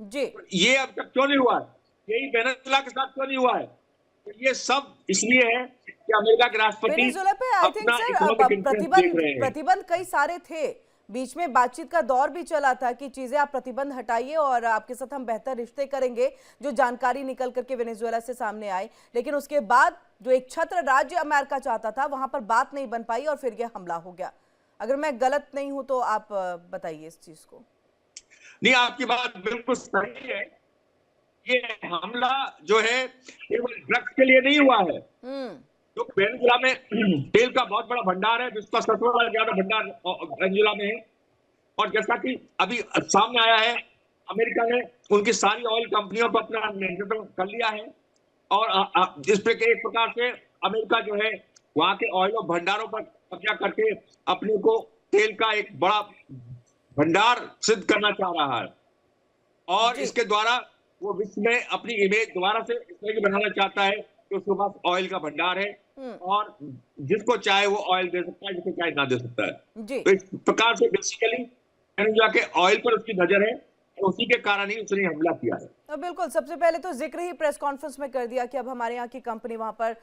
जी। ये अब तक क्यों नहीं हुआ है? यही वेनेजुएला के साथ क्यों नहीं हुआ है? तो ये सब इसलिए है कि अमेरिका के राष्ट्रपति वेनेजुएला पे आई थिंक अपना सर इकोनॉमिक इंटरेस्ट देख प्रतिबंध रहे हैं। प्रतिबंध कई सारे थे। बीच में बातचीत का दौर भी चला था कि चीजें आप प्रतिबंध हटाइए और आपके साथ हम बेहतर रिश्ते करेंगे, जो जानकारी निकल करके वेनेजुएला से सामने आई। लेकिन उसके बाद जो एक छत्र राज्य अमेरिका चाहता था, वहां पर बात नहीं बन पाई और फिर यह हमला हो गया। अगर मैं गलत नहीं हूं तो आप बताइए इस चीज को। नहीं, आपकी बात बिल्कुल सही है। ये हमला जो है केवल ड्रग्स के लिए नहीं हुआ है। हम्म। जो वेनेजुएला में तेल का बहुत बड़ा भंडार है, जिसका 7वां ज्यादा भंडार वेनेजुएला में है। और जैसा कि अभी सामने आया है, अमेरिका ने उनकी सारी ऑयल कंपनियों पर अपना नियंत्रण कर लिया है। और जिस पे एक प्रकार से अमेरिका जो है वहां के ऑयल और भंडारों पर कब्जा करके अपने को तेल का एक बड़ा भंडार सिद्ध करना चाह रहा है। और जी। इसके द्वारा वो विश्व में अपनी इमेज दोबारा से इस तरह की बनाना चाहता है कि उसके पास ऑयल का भंडार है हम्म। और जिसको चाहे वो ऑयल दे सकता है, जिसको चाहे ना दे सकता है। जी। तो इस प्रकार से बेसिकली वेनेजुएला के ऑयल पर उसकी नजर है और उसी के कारण ही उसने हमला किया है। तो बिल्कुल, सबसे पहले तो जिक्र ही प्रेस कॉन्फ्रेंस में कर दिया कि अब हमारे यहाँ की कंपनी वहां पर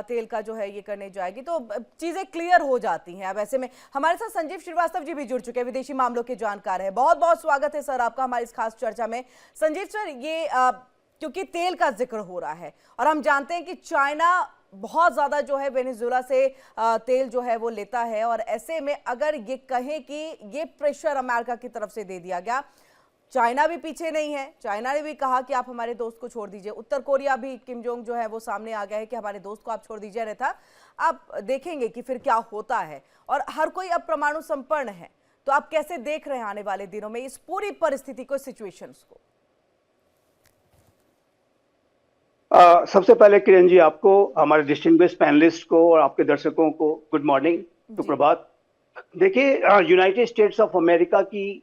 तेल का जो है ये करने जाएगी, तो चीजें क्लियर हो जाती हैं। अब ऐसे में हमारे साथ संजीव श्रीवास्तव जी भी जुड़ चुके हैं, विदेशी मामलों के जानकार है। बहुत बहुत स्वागत है सर आपका हमारी इस खास चर्चा में। संजीव सर, ये क्योंकि तेल का जिक्र हो रहा है और हम जानते हैं कि चाइना बहुत ज्यादा जो है वेनेजुएला से तेल जो है वो लेता है, और ऐसे में अगर ये कहें कि ये प्रेशर अमेरिका की तरफ से दे दिया गया, चाइना भी पीछे नहीं है। चाइना ने भी कहा कि आप हमारे दोस्त को छोड़ दीजिए। उत्तर कोरिया भी, किम जोंग जो है वो सामने आ गया है कि हमारे दोस्त को आप छोड़ दीजिए। रहता आप देखेंगे कि फिर क्या होता है, और हर कोई अब परमाणु संपन्न है। तो आप कैसे देख रहे हैं आने वाले दिनों में इस पूरी परिस्थिति को, सिचुएशंस को? सबसे पहले किरण जी, आपको, हमारे डिस्टिंग्विश्ड पैनलिस्ट को और आपके दर्शकों को गुड मॉर्निंग, जी। सुप्रभात। देखिए, यूनाइटेड स्टेट्स ऑफ अमेरिका की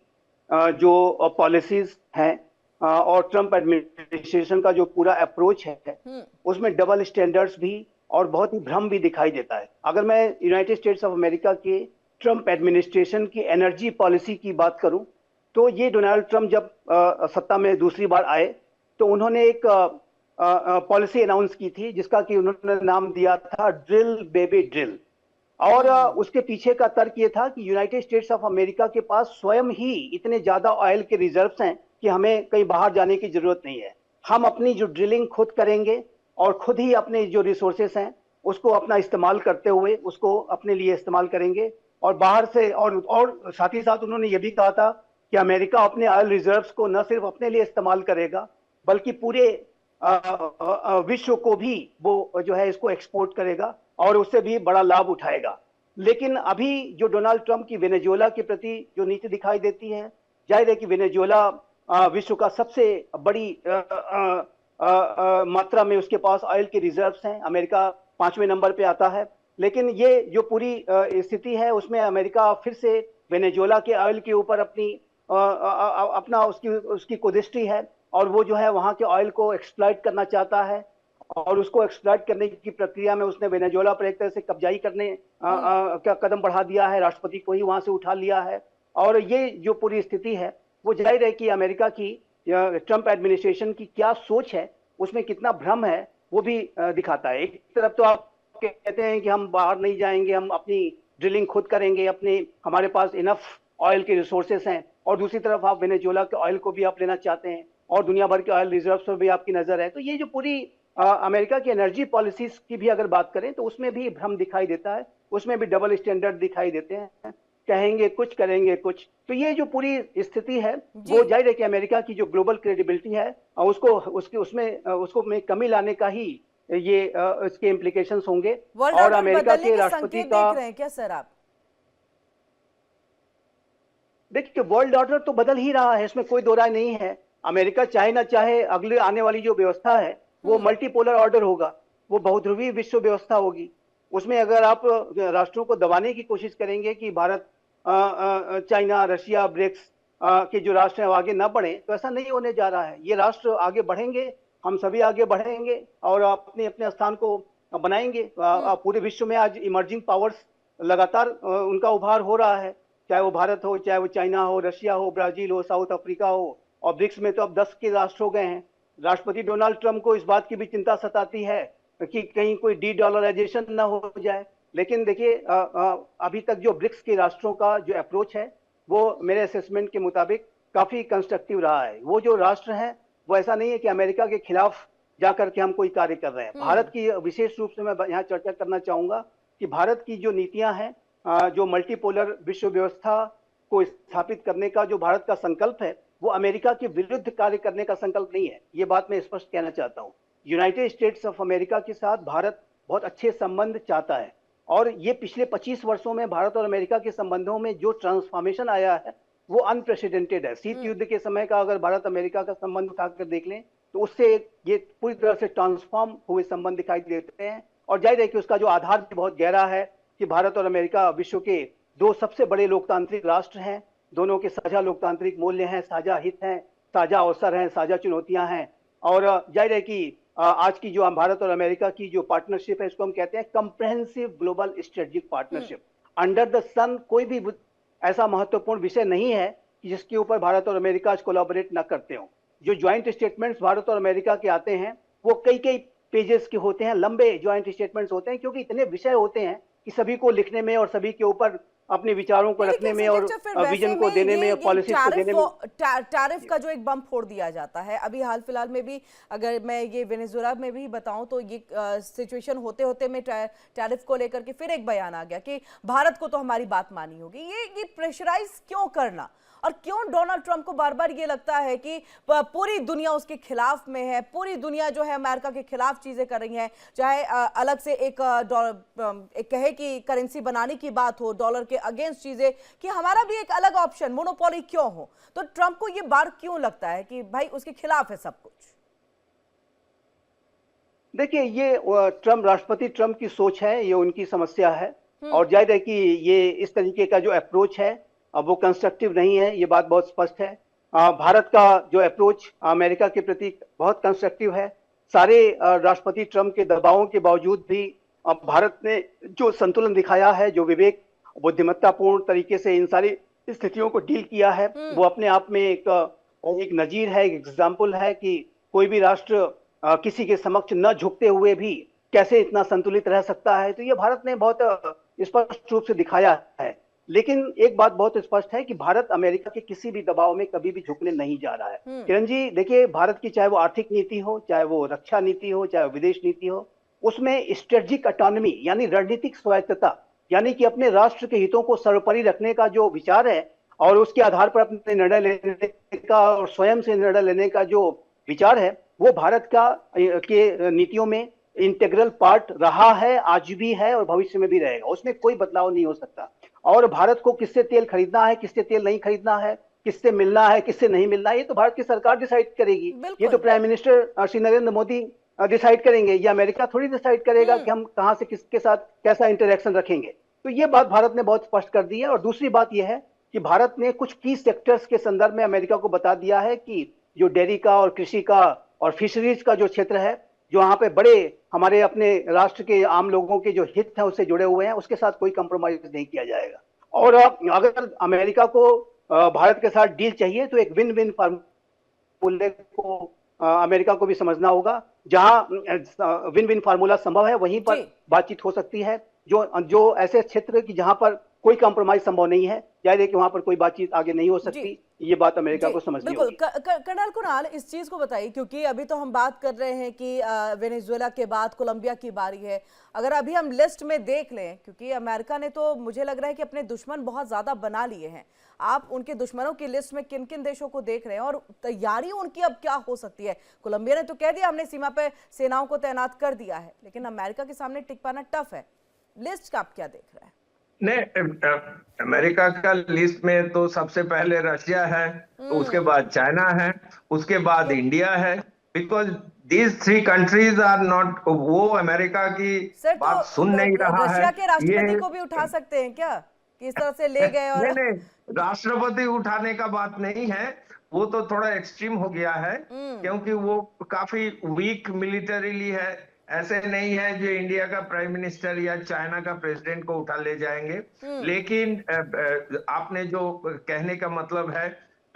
जो पॉलिसीज हैं और ट्रंप एडमिनिस्ट्रेशन का जो पूरा अप्रोच है, उसमें डबल स्टैंडर्ड्स भी और बहुत ही भ्रम भी दिखाई देता है। अगर मैं यूनाइटेड स्टेट्स ऑफ अमेरिका के ट्रंप एडमिनिस्ट्रेशन की एनर्जी पॉलिसी की बात करूं, तो ये डोनाल्ड ट्रंप जब सत्ता में दूसरी बार आए तो उन्होंने एक पॉलिसी अनाउंस की थी जिसका कि उन्होंने नाम दिया था ड्रिल बेबी ड्रिल। और उसके पीछे का तर्क ये था कि यूनाइटेड स्टेट्स ऑफ अमेरिका के पास स्वयं ही इतने ज्यादा ऑयल के रिजर्व्स हैं कि हमें कहीं बाहर जाने की जरूरत नहीं है। हम अपनी जो ड्रिलिंग खुद करेंगे और खुद ही अपने जो रिसोर्सेस हैं उसको अपना इस्तेमाल करते हुए उसको अपने लिए इस्तेमाल करेंगे। और बाहर से और साथ ही साथ उन्होंने ये भी कहा था कि अमेरिका अपने ऑयल रिजर्व्स को न सिर्फ अपने लिए इस्तेमाल करेगा बल्कि पूरे विश्व को भी वो जो है इसको एक्सपोर्ट करेगा और उससे भी बड़ा लाभ उठाएगा। लेकिन अभी जो डोनाल्ड ट्रंप की वेनेजुएला के प्रति जो नीति दिखाई देती है, जाहिर है कि वेनेजुएला विश्व का सबसे बड़ी मात्रा में उसके पास ऑयल के रिजर्व्स हैं। अमेरिका 5वें नंबर पे आता है। लेकिन ये जो पूरी स्थिति है उसमें अमेरिका फिर से वेनेजुएला के ऑयल के ऊपर अपना उसकी कुदृष्टि है और वो जो है वहां के ऑयल को एक्सप्लॉइट करना चाहता है। और उसको एक्सप्लॉइट करने की प्रक्रिया में उसने वेनेजुएला पर एक तरह से कब्जाई करने का कदम बढ़ा दिया है, राष्ट्रपति को ही वहां से उठा लिया है। और ये जो पूरी स्थिति है वो जाहिर है कि अमेरिका की ट्रंप एडमिनिस्ट्रेशन की क्या सोच है, उसमें कितना भ्रम है, वो भी दिखाता है। एक तरफ तो आप कहते हैं कि हम बाहर नहीं जाएंगे, हम अपनी ड्रिलिंग खुद करेंगे, हमारे पास इनफ ऑयल के रिसोर्सेस हैं, और दूसरी तरफ आप वेनेजुएला के ऑयल को भी आप लेना चाहते हैं और दुनिया भर के ऑयल रिजर्व्स पर भी आपकी नजर है। तो ये जो पूरी अमेरिका की एनर्जी पॉलिसीज की भी अगर बात करें तो उसमें भी भ्रम दिखाई देता है, उसमें भी डबल स्टैंडर्ड दिखाई देते हैं, कहेंगे कुछ करेंगे कुछ। तो ये जो पूरी स्थिति है वो जाहिर है कि अमेरिका की जो ग्लोबल क्रेडिबिलिटी है उसको में कमी लाने का ही ये इसके इम्प्लीकेशंस होंगे। और अमेरिका के राष्ट्रपति का देख रहे हैं क्या सर आप? देखिए, वर्ल्ड ऑर्डर तो बदल ही रहा है, इसमें कोई दो राय नहीं है। अमेरिका चाहे ना चाहे अगले आने वाली जो व्यवस्था है वो मल्टीपोलर ऑर्डर होगा, वो बहुध्रुवीय विश्व व्यवस्था होगी। उसमें अगर आप राष्ट्रों को दबाने की कोशिश करेंगे कि भारत, चाइना, रशिया, ब्रिक्स के जो राष्ट्र हैं वो आगे ना बढ़े, तो ऐसा नहीं होने जा रहा है। ये राष्ट्र आगे बढ़ेंगे, हम सभी आगे बढ़ेंगे और अपने अपने स्थान को बनाएंगे। पूरे विश्व में आज इमर्जिंग पावर्स लगातार उनका उभार हो रहा है, चाहे वो भारत हो, चाहे वो चाइना हो, रशिया हो, ब्राजील हो, साउथ अफ्रीका हो, और ब्रिक्स में तो अब 10 के राष्ट्र हो गए हैं। राष्ट्रपति डोनाल्ड ट्रंप को इस बात की भी चिंता सताती है कि कहीं कोई डी-डॉलराइजेशन ना हो जाए। लेकिन देखिए अभी तक जो ब्रिक्स के राष्ट्रों का जो अप्रोच है वो मेरे असेसमेंट के मुताबिक काफी कंस्ट्रक्टिव रहा है। वो जो राष्ट्र हैं वो ऐसा नहीं है कि अमेरिका के खिलाफ जाकर के हम कोई कार्य कर रहे हैं। भारत की विशेष रूप से मैं यहाँ चर्चा करना चाहूंगा कि भारत की जो नीतियां हैं, जो मल्टीपोलर विश्व व्यवस्था को स्थापित करने का जो भारत का संकल्प है, वो अमेरिका के विरुद्ध कार्य करने का संकल्प नहीं है। ये बात मैं स्पष्ट कहना चाहता हूँ। यूनाइटेड स्टेट्स ऑफ अमेरिका के साथ भारत बहुत अच्छे संबंध चाहता है और ये पिछले 25 वर्षों में भारत और अमेरिका के संबंधों में जो ट्रांसफॉर्मेशन आया है वो अनप्रेसिडेंटेड है। शीत युद्ध के समय का अगर भारत अमेरिका का संबंध उठाकर देख लें तो उससे ये पूरी तरह से ट्रांसफॉर्म हुए संबंध दिखाई देते हैं। और जाहिर है कि उसका जो आधार भी बहुत गहरा है कि भारत और अमेरिका विश्व के दो सबसे बड़े लोकतांत्रिक राष्ट्र हैं। दोनों के साझा लोकतांत्रिक मूल्य हैं, साझा हित हैं, साझा अवसर हैं, साझा चुनौतियां हैं। और जाहिर है कि आज की जो भारत और अमेरिका की जो पार्टनरशिप है इसको हम कहते हैं comprehensive global strategic partnership. Under the sun कोई भी ऐसा महत्वपूर्ण विषय नहीं है कि जिसके ऊपर भारत और अमेरिका आज कोलैबोरेट न करते हो। जो ज्वाइंट स्टेटमेंट्स भारत और अमेरिका के आते हैं वो कई कई पेजेस के होते हैं, लंबे ज्वाइंट स्टेटमेंट्स होते हैं, क्योंकि इतने विषय होते हैं कि सभी को लिखने में और सभी के ऊपर अपने विचारों को रखने में और विजन को देने में और पॉलिसी को देने में। टैरिफ का जो एक बम फोड़ दिया जाता है अभी हाल फिलहाल में भी, अगर मैं ये वेनेजुएला में भी बताऊं तो ये सिचुएशन होते होते में टैरिफ को लेकर के फिर एक बयान आ गया कि भारत को तो हमारी बात मानी होगी। ये प्रेशराइज क्यों करना और क्यों डोनाल्ड ट्रंप को बार बार ये लगता है कि पूरी दुनिया उसके खिलाफ में है, पूरी दुनिया जो है अमेरिका के खिलाफ चीजें कर रही है, चाहे अलग से एक कहे कि करेंसी बनाने की बात हो, डॉलर के अगेंस्ट चीजें, कि हमारा भी एक अलग ऑप्शन मोनोपोली क्यों हो। तो ट्रंप को ये बार क्यों लगता है कि भाई उसके खिलाफ है सब कुछ? देखिए ये राष्ट्रपति ट्रंप की सोच है, ये उनकी समस्या है और जाहिर है कि ये इस तरीके का जो अप्रोच है अब वो कंस्ट्रक्टिव नहीं है, ये बात बहुत स्पष्ट है। भारत का जो अप्रोच अमेरिका के प्रति बहुत कंस्ट्रक्टिव है। सारे राष्ट्रपति ट्रंप के दबावों के बावजूद भी भारत ने जो संतुलन दिखाया है, जो विवेक बुद्धिमत्तापूर्ण तरीके से इन सारी स्थितियों को डील किया है, वो अपने आप में एक नजीर है, एक एग्जाम्पल है कि कोई भी राष्ट्र किसी के समक्ष न झुकते हुए भी कैसे इतना संतुलित रह सकता है। तो ये भारत ने बहुत स्पष्ट रूप से दिखाया है। लेकिन एक बात बहुत स्पष्ट है कि भारत अमेरिका के किसी भी दबाव में कभी भी झुकने नहीं जा रहा है। किरण जी देखिए, भारत की चाहे वो आर्थिक नीति हो, चाहे वो रक्षा नीति हो, चाहे विदेश नीति हो, उसमें स्ट्रेटेजिक ऑटोनॉमी यानी रणनीतिक स्वायत्तता, यानी कि अपने राष्ट्र के हितों को सर्वोपरि रखने का जो विचार है और उसके आधार पर अपने निर्णय लेने का और स्वयं से निर्णय लेने का जो विचार है, वो भारत के नीतियों में इंटीग्रल पार्ट रहा है, आज भी है और भविष्य में भी रहेगा। उसमें कोई बदलाव नहीं हो सकता। और भारत को किससे तेल खरीदना है, किससे तेल नहीं खरीदना है, किससे मिलना है, किससे नहीं मिलना है, ये तो भारत की सरकार डिसाइड करेगी। ये तो prime minister Shri Narendra Modi decide करेंगे। ये अमेरिका थोड़ी डिसाइड करेगा कि हम कहां से किसके साथ कैसा इंटरेक्शन रखेंगे। तो ये बात भारत ने बहुत स्पष्ट कर दी है। और दूसरी बात यह है कि भारत ने कुछ की सेक्टर्स के संदर्भ में अमेरिका को बता दिया है कि जो डेयरी का और कृषि का और फिशरीज का जो क्षेत्र है, जो वहां पे बड़े हमारे अपने राष्ट्र के आम लोगों के जो हित हैं उससे जुड़े हुए हैं, उसके साथ कोई कंप्रोमाइज नहीं किया जाएगा। और अगर अमेरिका को भारत के साथ डील चाहिए तो एक विन विन फार्मूले को अमेरिका को भी समझना होगा। जहां विन विन फार्मूला संभव है वहीं पर बातचीत हो सकती है। जो ऐसे क्षेत्र की जहां पर कोई कंप्रोमाइज संभव नहीं है, जाहिर है कि वहां पर कोई बातचीत आगे नहीं हो सकती। ये बात अमेरिका को समझनी होगी। कर्नल कुणाल, इस चीज को बताइए, क्योंकि अभी तो हम बात कर रहे हैं कि वेनेजुएला के बाद कोलंबिया की बारी है। अगर अभी हम लिस्ट में देख लें, क्योंकि अमेरिका ने तो मुझे लग रहा है कि अपने दुश्मन बहुत ज्यादा बना लिए हैं, आप उनके दुश्मनों की लिस्ट में किन किन देशों को देख रहे हैं और तैयारी उनकी अब क्या हो सकती है? कोलंबिया ने तो कह दिया हमने सीमा पे सेनाओं को तैनात कर दिया है, लेकिन अमेरिका के सामने टिक पाना टफ है। लिस्ट का आप क्या देख रहे हैं? नहीं, अमेरिका का लिस्ट में तो सबसे पहले रशिया है, तो उसके बाद चाइना है, उसके बाद इंडिया है। Because these 3 countries are not, वो अमेरिका की बात सुन नहीं रहा है। रशिया के राष्ट्रपति को भी उठा सकते हैं क्या, किस तरह से ले गए? और नहीं, राष्ट्रपति उठाने का बात नहीं है, वो तो थोड़ा एक्सट्रीम हो गया है, क्योंकि वो काफी वीक मिलिटरीली है। ऐसे नहीं है जो इंडिया का प्राइम मिनिस्टर या चाइना का प्रेसिडेंट को उठा ले जाएंगे। लेकिन आपने जो कहने का मतलब है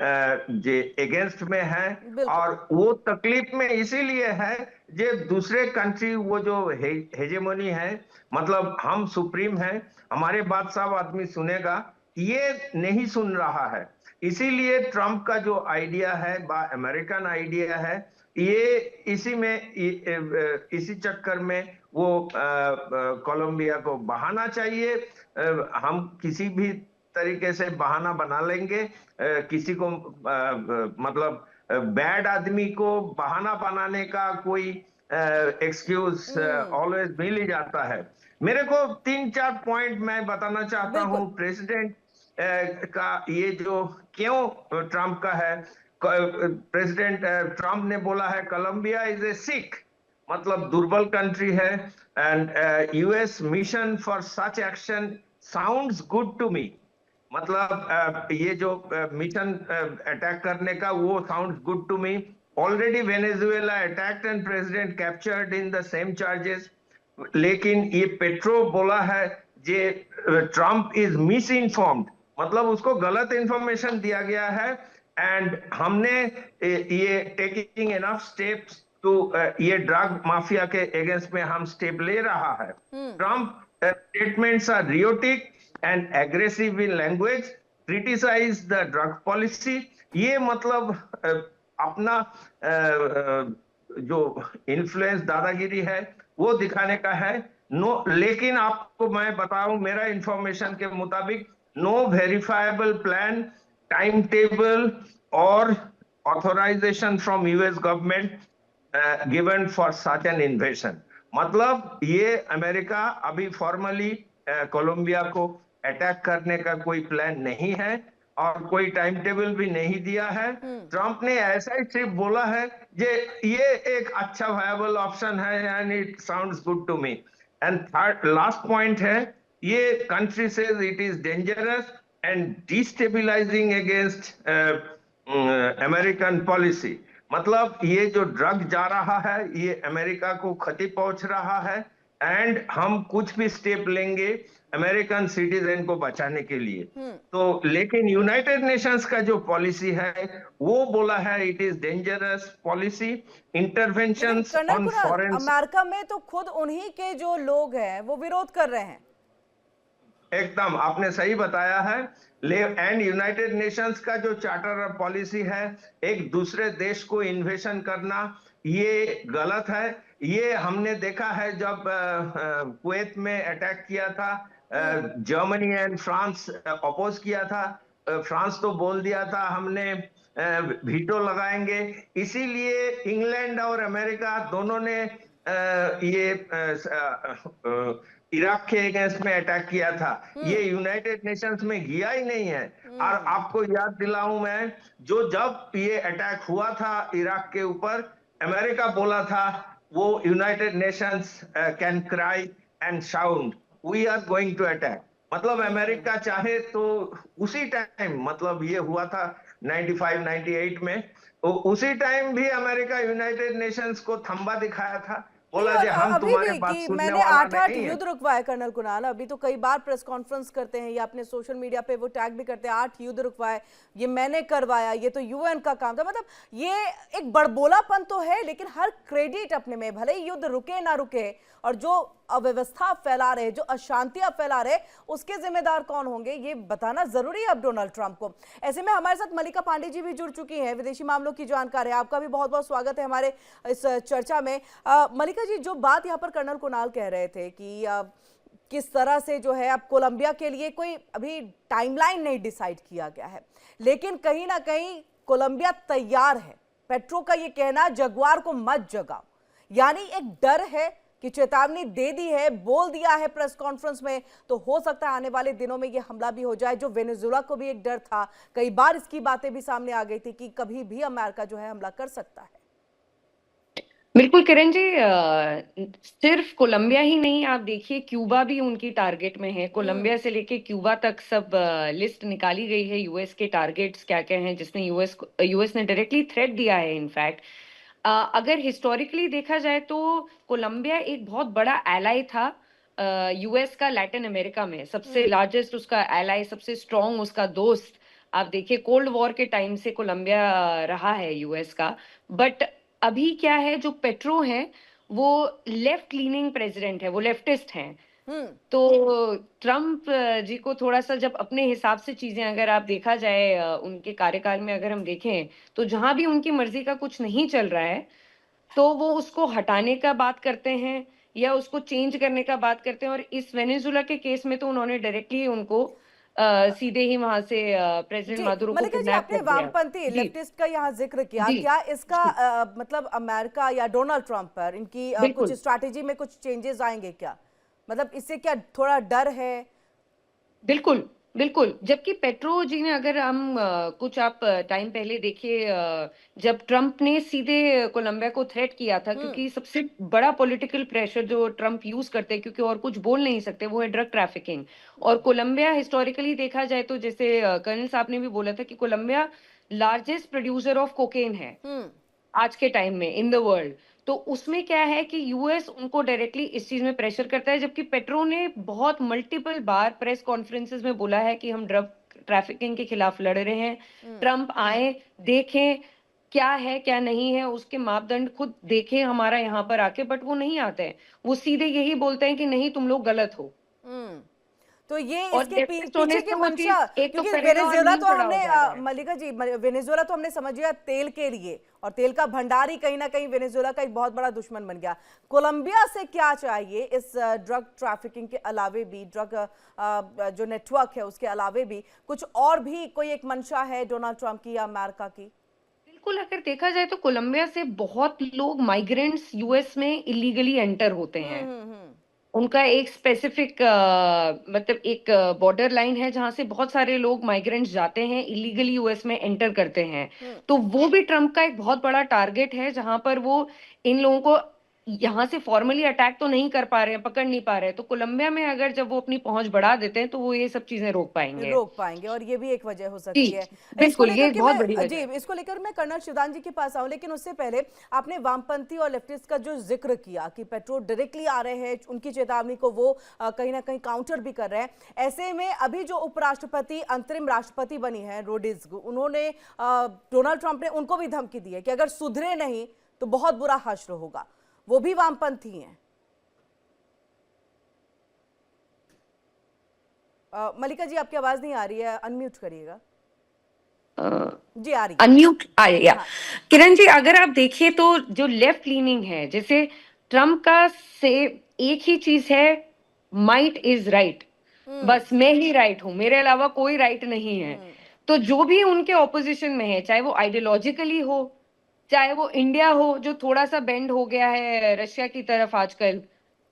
जे अगेंस्ट में है, बिल्कुल। और वो तकलीफ में इसीलिए है जे दूसरे कंट्री वो जो हेजेमोनी है, मतलब हम सुप्रीम है, हमारे बात सब आदमी सुनेगा, ये नहीं सुन रहा है। इसीलिए ट्रम्प का जो आइडिया है, अमेरिकन आइडिया है, ये इसी चक्कर में वो कोलंबिया को बहाना चाहिए। हम किसी भी तरीके से बहाना बना लेंगे, किसी को मतलब बैड आदमी को बहाना बनाने का कोई एक्सक्यूज ऑलवेज मिल ही जाता है। मेरे को 3-4 पॉइंट मैं बताना चाहता हूं प्रेसिडेंट का, ये जो क्यों ट्रम्प का है। प्रेसिडेंट ट्रम्प ने बोला है कोलंबिया इज ए सिक, मतलब दुर्बल कंट्री है, and US mission for such action sounds good to me. मतलब ये जो मिशन अटैक करने का, वो sounds good to me. Already Venezuela attacked and president captured in the same charges. लेकिन ये पेट्रो बोला है जे ट्रम्प इज मिस इन्फॉर्म्ड, मतलब उसको गलत इंफॉर्मेशन दिया गया है, एंड हमने ये टेकिंग इनफ स्टेप्स टू, ये ड्रग माफिया के अगेंस्ट में हम स्टेप ले रहा है। Trump statements are erratic and aggressive in language, criticize the drug policy। ये मतलब अपना जो इन्फ्लुएंस, दादागिरी है, वो दिखाने का है। लेकिन आपको मैं बताऊं, मेरा इंफॉर्मेशन के मुताबिक no verifiable plan, time table और authorization from US government given for such an invasion. मतलब ये अमेरिका अभी फॉर्मली कोलंबिया को अटैक करने का कोई प्लान नहीं है, और कोई टाइम टेबल भी नहीं दिया है। ट्रम्प ने ऐसा ही सिर्फ बोला है कि ये एक अच्छा वायबल ऑप्शन है, and it sounds good to me. And third last point है, ये country says it is dangerous and destabilising against American policy. मतलब ये जो ड्रग जा रहा है, ये अमेरिका को क्षति पहुंच रहा है, एंड हम कुछ भी स्टेप लेंगे अमेरिकन सिटीजन को बचाने के लिए। तो लेकिन यूनाइटेड नेशंस का जो पॉलिसी है, वो बोला है it is dangerous policy, interventions on foreign. America में तो खुद उन्हीं के जो लोग हैं वो विरोध कर रहे हैं। एकदम आपने सही बताया है। एंड यूनाइटेड नेशंस का जो चार्टर ऑफ पॉलिसी है, एक दूसरे देश को इन्वेशन करना, ये गलत है। ये हमने देखा है जब कुवैत में अटैक किया था, जर्मनी एंड फ्रांस अपोज किया था। फ्रांस तो बोल दिया था हमने वीटो लगाएंगे। इसीलिए इंग्लैंड और अमेरिका दोनों ने ये इराक के अगेंस्ट में अटैक किया था। ये यूनाइटेड नेशंस में गया ही नहीं है। और आपको याद दिलाऊं मैं, जब ये अटैक हुआ था इराक के ऊपर, अमेरिका बोला था वो United Nations can cry and shout we are going to attack. मतलब अमेरिका चाहे तो उसी टाइम, मतलब ये हुआ था 95-98 में, तो उसी टाइम भी अमेरिका यूनाइटेड नेशंस को थंबा दिखाया था, बोला जी हम तुम्हारे बात सुनने मैंने वाला 8-8 नहीं है। युद्ध रुकवाए कर्नल कुणाल, अभी तो कई बार प्रेस कॉन्फ्रेंस करते हैं या अपने सोशल मीडिया पे वो टैग भी करते हैं 8 युद्ध रुकवाए, ये मैंने करवाया, ये तो यूएन का काम था। मतलब ये एक बड़बोलापन तो है, लेकिन हर क्रेडिट अपने में, भले ही युद्ध रुके ना रुके, और जो अव्यवस्था फैला रहे, जो अशांतियां फैला रहे, उसके जिम्मेदार कौन होंगे, ये बताना जरूरी है अब डोनाल्ड ट्रंप को। ऐसे में हमारे साथ मल्लिका पांडे जी भी जुड़ चुकी हैं, विदेशी मामलों की जानकार है। आपका भी बहुत बहुत स्वागत है हमारे इस चर्चा में। मल्लिका जी, जो बात यहाँ पर कर्नल कुणाल कह रहे थे कि किस तरह से जो है अब कोलंबिया के लिए कोई अभी टाइमलाइन नहीं डिसाइड किया गया है, लेकिन कहीं ना कहीं कोलंबिया तैयार है। पेट्रो का ये कहना, जगुआर को मत जगाओ, यानी एक डर है कि चेतावनी दे दी है, बोल दिया है प्रेस कॉन्फ्रेंस में, तो हो सकता है आने वाले दिनों में ये हमला भी हो जाए। जो वेनेजुएला को भी एक डर था, कई बार इसकी बातें भी सामने आ गई थी कि कभी भी अमेरिका जो है हमला कर सकता है। बिल्कुल किरण जी, सिर्फ कोलंबिया ही नहीं, आप देखिए क्यूबा भी उनकी टारगेट में है। कोलंबिया से लेके क्यूबा तक सब लिस्ट निकाली गई है, यूएस के टारगेट्स क्या क्या हैं, जिसने यूएस ने डायरेक्टली थ्रेट दिया है। इनफैक्ट अगर हिस्टोरिकली देखा जाए तो कोलंबिया एक बहुत बड़ा एलाई था यूएस का लैटिन अमेरिका में, सबसे लार्जेस्ट उसका एलाई, सबसे स्ट्रॉन्ग उसका दोस्त आप देखिए कोल्ड वॉर के टाइम से कोलंबिया रहा है यूएस का, बट अभी क्या है, जो पेट्रो है वो लेफ्ट लीनिंग प्रेसिडेंट है, वो लेफ्टिस्ट हैं। तो ट्रम्प जी को थोड़ा सा जब अपने हिसाब से चीजें, अगर आप देखा जाए उनके कार्यकाल में अगर हम देखें, तो जहां भी उनकी मर्जी का कुछ नहीं चल रहा है तो वो उसको हटाने का बात करते हैं या उसको चेंज करने का बात करते हैं। और इस वेनेजुला के केस में तो उन्होंने डायरेक्टली उनको सीधे ही वहां से प्रेसिडेंट जी मादुरो को मलिका जी, किडनैप आपने कर दिया। वामपंथी जी लेफ्टिस्ट का यहाँ जिक्र किया, जी क्या इसका जी मतलब अमेरिका या डोनाल्ड ट्रंप पर इनकी कुछ बिल्कुल स्ट्रैटेजी में कुछ चेंजेस आएंगे क्या? मतलब इससे क्या थोड़ा डर है? बिल्कुल बिल्कुल। जबकि पेट्रो जी ने, अगर हम कुछ आप टाइम पहले देखिए, जब ट्रम्प ने सीधे कोलंबिया को थ्रेट किया था, क्योंकि सबसे बड़ा पॉलिटिकल प्रेशर जो ट्रम्प यूज करते हैं, क्योंकि और कुछ बोल नहीं सकते, वो है ड्रग ट्रैफिकिंग। और कोलंबिया हिस्टोरिकली देखा जाए तो, जैसे कर्नल साहब ने भी बोला था कि Colombia largest producer of cocaine है आज के टाइम में इन द वर्ल्ड। तो उसमें क्या है कि यूएस उनको डायरेक्टली इस चीज में प्रेशर करता है, जबकि पेट्रो ने बहुत मल्टीपल बार प्रेस कॉन्फ्रेंसेस में बोला है कि हम ड्रग ट्रैफिकिंग के खिलाफ लड़ रहे हैं। ट्रम्प आए, देखें क्या है क्या नहीं है, उसके मापदंड खुद देखें हमारा यहाँ पर आके, बट वो नहीं आते हैं। वो सीधे यही बोलते हैं कि नहीं तुम लोग गलत हो। तो ये और इसके लेफ्टिस्ट होने पीछे से की वो चीज मंशा, एक तो क्योंकि करेगा और वेनेजुएला नहीं तो खड़ा हो हमने जा रहा है। मलिका जी, वेनेजुएला तो हमने समझ लिया तेल के लिए, और तेल का भंडार ही कहीं ना कहीं वेनेजुएला का एक बहुत बड़ा दुश्मन बन गया। कोलंबिया से क्या चाहिए इस ड्रग ट्रैफिकिंग के अलावे भी, ड्रग जो नेटवर्क है उसके अलावे भी कुछ और भी कोई एक मंशा है डोनाल्ड ट्रंप की या अमेरिका की? बिल्कुल, अगर देखा जाए तो कोलंबिया से बहुत लोग माइग्रेंट्स यूएस में इलीगली एंटर होते हैं। उनका एक स्पेसिफिक मतलब एक बॉर्डर लाइन है जहां से बहुत सारे लोग माइग्रेंट्स जाते हैं, इलीगली यूएस में एंटर करते हैं। तो वो भी ट्रम्प का एक बहुत बड़ा टारगेट है, जहां पर वो इन लोगों को यहाँ से फॉर्मली अटैक तो नहीं कर पा रहे हैं, पकड़ नहीं पा रहे हैं। तो कोलंबिया में अगर जब वो अपनी पहुंच बढ़ा देते हैं तो वो ये सब चीजें रोक पाएंगे। और ये भी एक वजह हो जी सकती है। इसको बिल्कुल, ये लेकर एक के बहुत मैं बड़ी वजह है। इसको लेकर मैं कर्नल शिवदान जी के पास आऊं, लेकिन उससे पहले आपने वामपंथी और लेफ्टिस्ट का जो जिक्र किया कि पेट्रो डायरेक्टली आ रहे हैं, उनकी चेतावनी को वो कहीं ना कहीं काउंटर भी कर रहे हैं। ऐसे में अभी जो उपराष्ट्रपति अंतरिम राष्ट्रपति बनी है रोड्रिग्स, उन्होंने डोनाल्ड ट्रंप ने उनको भी धमकी दी है कि अगर सुधरे नहीं तो बहुत बुरा हश्र होगा। वो भी वामपंथी हैं। मलिका जी, आपकी आवाज नहीं आ रही है, अनम्यूट करिएगा। जी आ रही है, अनम्यूट आया। हाँ। किरण जी, अगर आप देखिए तो जो लेफ्ट लीनिंग है, जैसे ट्रम्प का से एक ही चीज है, माइट इज राइट, बस मैं ही राइट हूं, मेरे अलावा कोई राइट नहीं है। तो जो भी उनके ऑपोजिशन में है, चाहे वो आइडियोलॉजिकली हो, चाहे वो इंडिया हो जो थोड़ा सा बेंड हो गया है रशिया की तरफ आजकल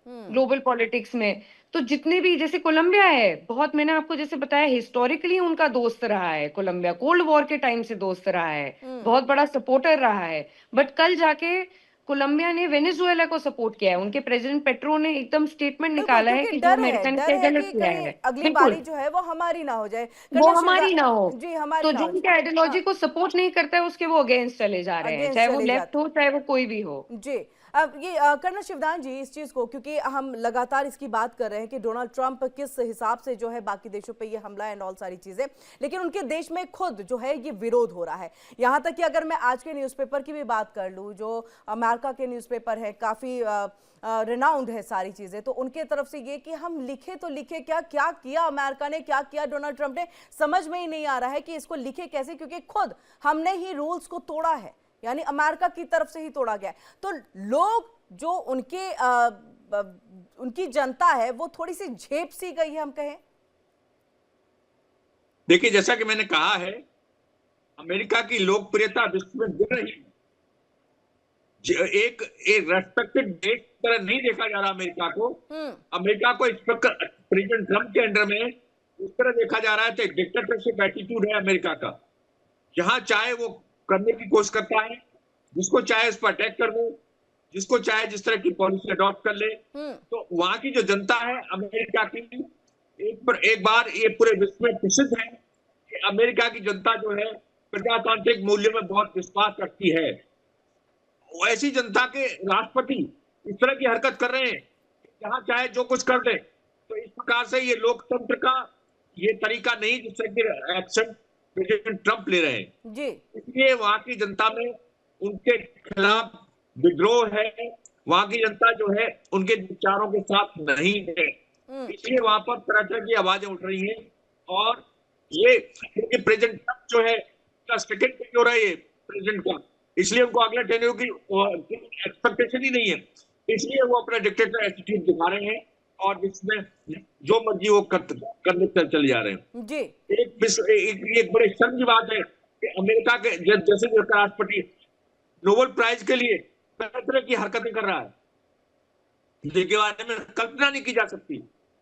ग्लोबल पॉलिटिक्स में, तो जितने भी, जैसे कोलंबिया है, बहुत, मैंने आपको जैसे बताया, हिस्टोरिकली उनका दोस्त रहा है कोलंबिया, कोल्ड वॉर के टाइम से दोस्त रहा है, बहुत बड़ा सपोर्टर रहा है। बट कल जाके कोलंबिया ने वेनेजुएला को सपोर्ट किया है। उनके प्रेसिडेंट पेट्रो ने एकदम स्टेटमेंट निकाला है कि जो अमेरिका ने गलत कि किया कहीं है, अगली बारी जो है वो हमारी ना हो जाए, वो हमारी ना हो। जी हमारी तो ना जो हो। उनके आइडियोलॉजी को सपोर्ट नहीं करता है उसके वो अगेंस्ट चले जा रहे हैं, चाहे वो लेफ्ट हो चाहे वो कोई भी हो। जी अब ये कर्नल शिवदान जी, इस चीज को, क्योंकि हम लगातार इसकी बात कर रहे हैं कि डोनाल्ड ट्रंप किस हिसाब से जो है बाकी देशों पे ये हमला एंड ऑल सारी चीजें, लेकिन उनके देश में खुद जो है ये विरोध हो रहा है। यहाँ तक कि अगर मैं आज के न्यूज़पेपर की भी बात कर लूँ, जो अमेरिका के न्यूज़पेपर है, काफी रिनाउंड है सारी चीजें, तो उनके तरफ से ये कि हम लिखे तो लिखे क्या, क्या किया अमेरिका ने, क्या किया डोनाल्ड ट्रंप ने, समझ में ही नहीं आ रहा है कि इसको लिखे कैसे, क्योंकि खुद हमने ही रूल्स को तोड़ा है, यानी अमेरिका की तरफ से ही तोड़ा गया है। तो लोग जो उनकी जनता है वो थोड़ी सी झेप सी गई है, हम कहें। देखिए, जैसा कि मैंने कहा है, अमेरिका की लोकप्रियता विश्व में गिर रही है। एक रेस्पेक्टेड देश की तरह नहीं देखा जा रहा अमेरिका को। अमेरिका को प्रेसिडेंट ट्रंप के अंडर में इस तरह देखा जा रहा है, तो एक डिक्टेटरशिप एटीट्यूड है अमेरिका का। जहां चाहे वो करने की कोशिश करता है, जिसको चाहे उस पर अटैक कर दे, जिसको चाहे जिस तरह की पॉलिसी अडॉप्ट कर ले। तो वहां की जो जनता है अमेरिका की, एक बार ये पूरे विश्व में प्रसिद्ध है कि अमेरिका की जनता जो है प्रजातांत्रिक मूल्य में बहुत विश्वास रखती है। ऐसी जनता के राष्ट्रपति इस तरह की हरकत कर रहे हैं, जहां चाहे जो कुछ कर दे। तो इस प्रकार से ये लोकतंत्र का ये तरीका नहीं जिससे कि एक्शन प्रेसिडेंट ट्रंप ले रहे हैं। जी। इसलिए वहां की जनता में उनके खिलाफ विद्रोह है, वहां की जनता जो है उनके विचारों के साथ नहीं है, इसलिए वहां पर तरह तरह की आवाजें उठ रही हैं। और ये क्योंकि प्रेसिडेंट ट्रंप जो है का सेकंड टेन्योर हो रहा है ये प्रेसिडेंट का, इसलिए उनको अगला टेन्योर की एक्सपेक्टेशन ही नहीं है, इसलिए वो अपना डिक्टेटर एटीट्यूड दिखा रहे हैं और जिसमें जो मर्जी वो करने चले जा रहे हैं। जी। एक बड़े शर्म की बात है कि अमेरिका के जैसे राष्ट्रपति नोबेल प्राइज के लिए तरह तरह की हरकतें कर रहा है, जिनके बारे में कल्पना नहीं की जा सकती।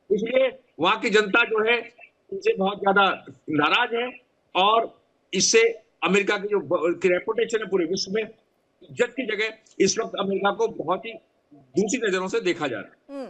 इसलिए वहां की जनता जो है इनसे बहुत ज्यादा नाराज है और इससे अमेरिका की जो रेपुटेशन है पूरे विश्व में, इज्जत की जगह इस वक्त अमेरिका को बहुत ही दूसरी नजरों से देखा जा रहा है।